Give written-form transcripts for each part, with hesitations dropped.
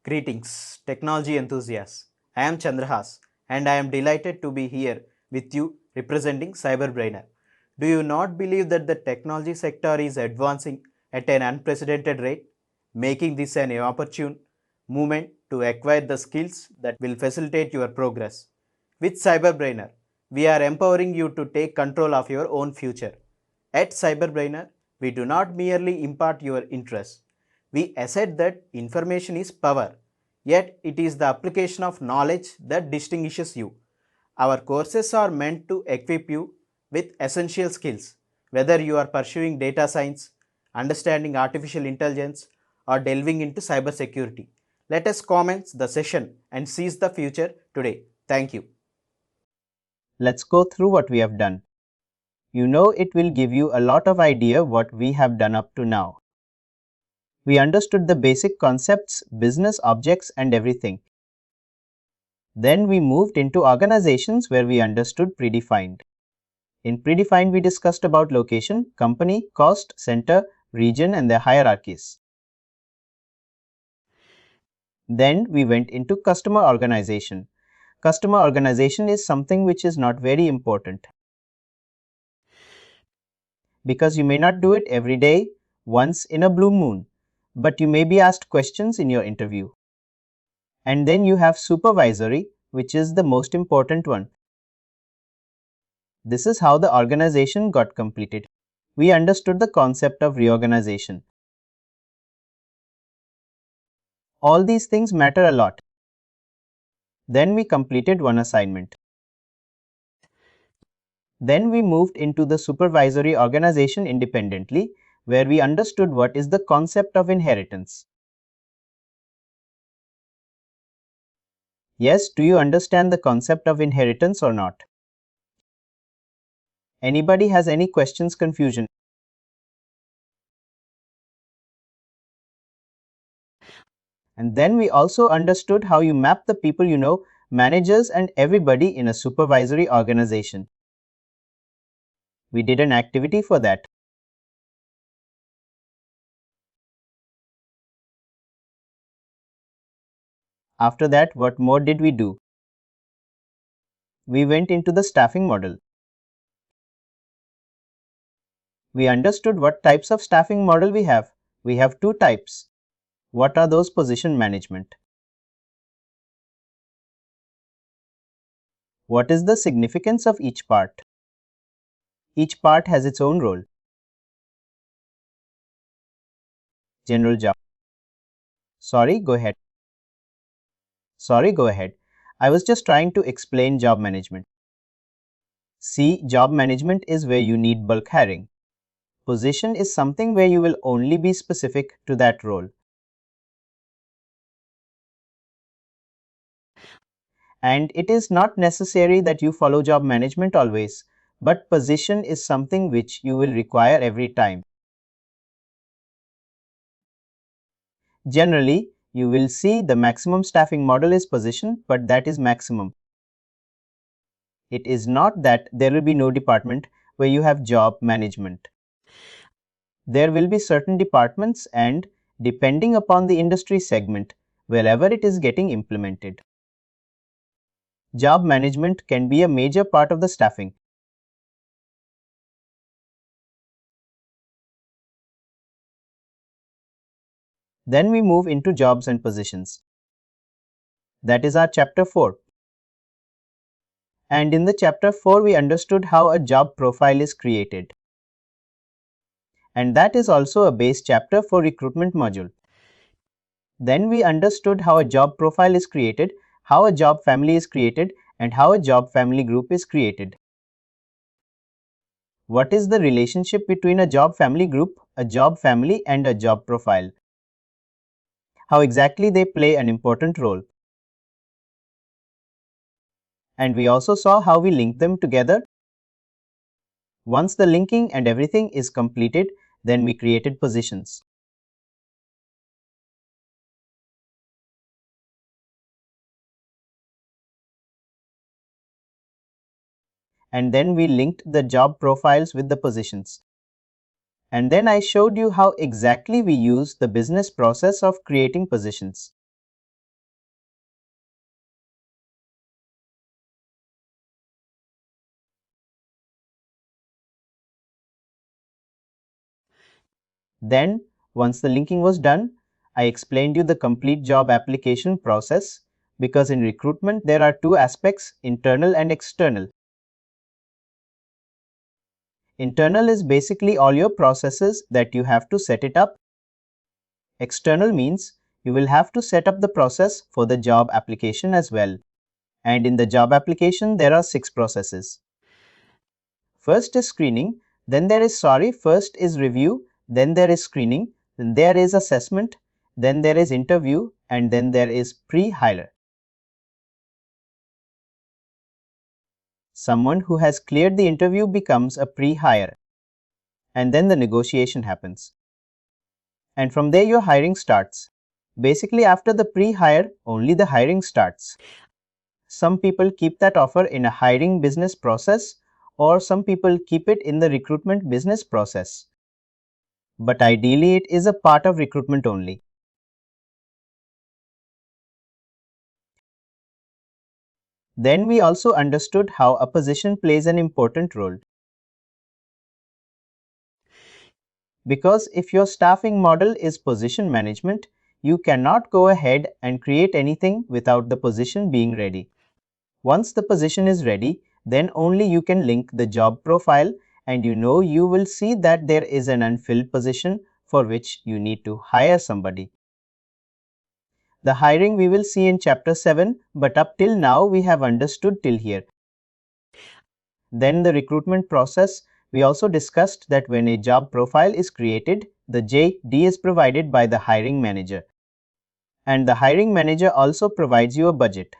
Greetings, technology enthusiasts. I am Chandrahas and I am delighted to be here with you representing CyberBrainer. Do you not believe that the technology sector is advancing at an unprecedented rate, making this an opportune moment to acquire the skills that will facilitate your progress? With CyberBrainer, we are empowering you to take control of your own future. At CyberBrainer, we do not merely impart your interests. We assert that information is power, yet it is the application of knowledge that distinguishes you. Our courses are meant to equip you with essential skills, whether you are pursuing data science, understanding artificial intelligence, or delving into cybersecurity. Let us commence the session and seize the future today. Thank you. Let's go through what we have done. You know it will give you a lot of idea what we have done up to now. We understood the basic concepts, business objects and everything. Then we moved into organizations where we understood predefined. In predefined we discussed about location, company, cost, center, region and their hierarchies. Then we went into customer organization. Customer organization is something which is not very important, because you may not do it every day, once in a blue moon, but you may be asked questions in your interview. And then you have supervisory, which is the most important one. This is how the organization got completed. We understood the concept of reorganization. All these things matter a lot. Then we completed one assignment. Then we moved into the supervisory organization independently, where we understood what is the concept of inheritance. Yes, do you understand the concept of inheritance or not? Anybody has any questions, confusion? And then we also understood how you map the people you know, managers and everybody in a supervisory organization. We did an activity for that. After that, what more did we do? We went into the staffing model. We understood what types of staffing model we have. We have two types. What are those? Position management. What is the significance of each part? Each part has its own role. General job. Sorry, go ahead. I was just trying to explain job management. See, job management is where you need bulk hiring. Position is something where you will only be specific to that role. And it is not necessary that you follow job management always, but position is something which you will require every time. Generally, you will see the maximum staffing model is position, but that is maximum. It is not that there will be no department where you have job management. There will be certain departments, and depending upon the industry segment, wherever it is getting implemented. Job management can be a major part of the staffing. Then we move into jobs and positions. That is our chapter 4. And in the chapter 4, we understood how a job profile is created. And that is also a base chapter for recruitment module. Then we understood how a job profile is created, how a job family is created, and how a job family group is created. What is the relationship between a job family group, a job family, and a job profile? How exactly they play an important role. And we also saw how we link them together. Once the linking and everything is completed, then we created positions. And then we linked the job profiles with the positions. And then I showed you how exactly we use the business process of creating positions. Then, once the linking was done, I explained you the complete job application process, because in recruitment there are two aspects, internal and external. Internal is basically all your processes that you have to set it up. External means you will have to set up the process for the job application as well. And in the job application, there are 6 processes. First is screening, first is review, then there is screening, then there is assessment, then there is interview, and then there is pre-hire. Someone who has cleared the interview becomes a pre-hire, and then the negotiation happens. And from there your hiring starts. Basically, after the pre-hire, only the hiring starts. Some people keep that offer in a hiring business process, or some people keep it in the recruitment business process. But ideally, it is a part of recruitment only. Then we also understood how a position plays an important role. Because if your staffing model is position management, you cannot go ahead and create anything without the position being ready. Once the position is ready, then only you can link the job profile, and you will see that there is an unfilled position for which you need to hire somebody. The hiring we will see in chapter 7, but up till now we have understood till here. Then the recruitment process, we also discussed that when a job profile is created, the JD is provided by the hiring manager. And the hiring manager also provides you a budget.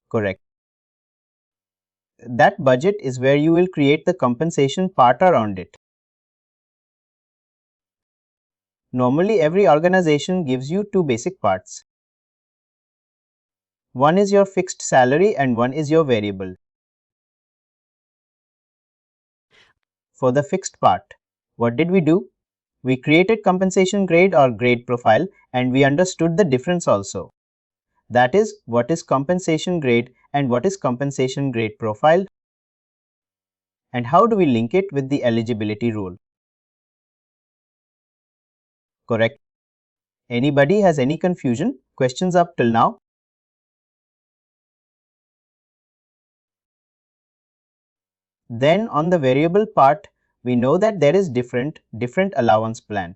Correct. That budget is where you will create the compensation part around it. Normally, every organization gives you two basic parts. One is your fixed salary and one is your variable. For the fixed part, what did we do? We created compensation grade or grade profile, and we understood the difference also. That is, what is compensation grade and what is compensation grade profile, and how do we link it with the eligibility rule. Correct. Anybody has any confusion? Questions up till now? Then on the variable part, we know that there is different allowance plan.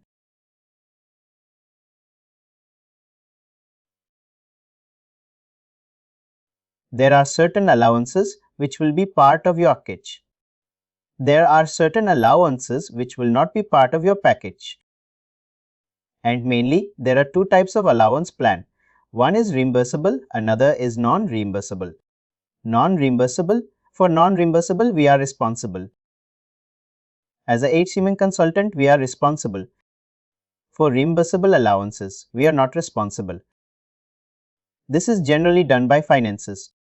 There are certain allowances which will be part of your package. There are certain allowances which will not be part of your package. And mainly, there are two types of allowance plan. One is reimbursable, another is non-reimbursable. For non-reimbursable, we are responsible. As a HCM consultant, we are responsible. For reimbursable allowances, we are not responsible. This is generally done by finances.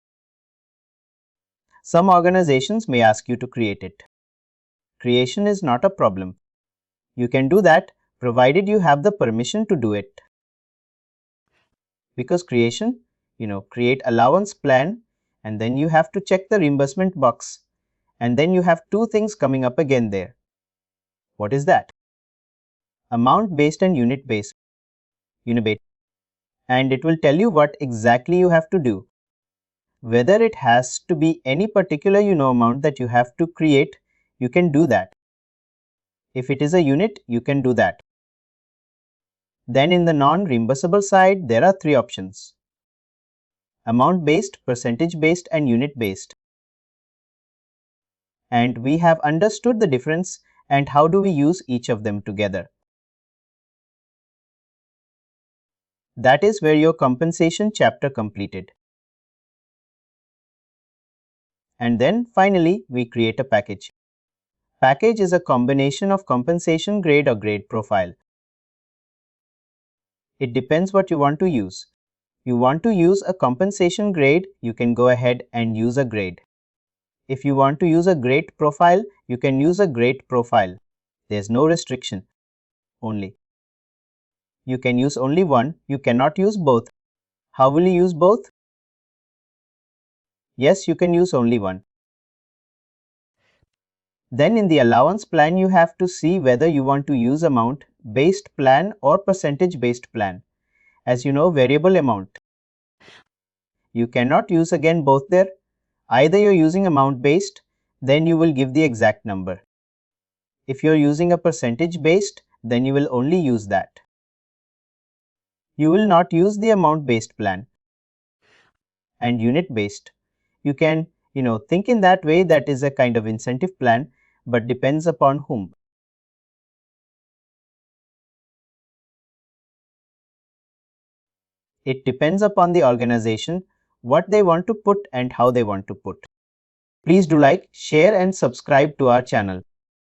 Some organizations may ask you to create it. Creation is not a problem. You can do that provided you have the permission to do it. Because creation, create allowance plan, and then you have to check the reimbursement box. And then you have two things coming up again there. What is that? Amount based and unit based. And it will tell you what exactly you have to do. Whether it has to be any particular amount that you have to create, you can do that. If it is a unit, you can do that. Then in the non-reimbursable side, there are three options: amount based, percentage based, and unit based. And we have understood the difference and how do we use each of them together. That is where your compensation chapter completed. And then finally, we create a package. Package is a combination of compensation grade or grade profile. It depends what you want to use. You want to use a compensation grade, you can go ahead and use a grade. If you want to use a grade profile, you can use a grade profile. There's no restriction. Only. You can use only one, you cannot use both. How will you use both? Yes, you can use only one. Then in the allowance plan, you have to see whether you want to use amount based plan or percentage based plan. As you know, variable amount. You cannot use again both there. Either you're using amount based, then you will give the exact number. If you're using a percentage based, then you will only use that. You will not use the amount based plan. And unit based, you can think in that way, that is a kind of incentive plan, but depends upon whom. It depends upon the organization, what they want to put and how they want to put. Please do like, share and subscribe to our channel.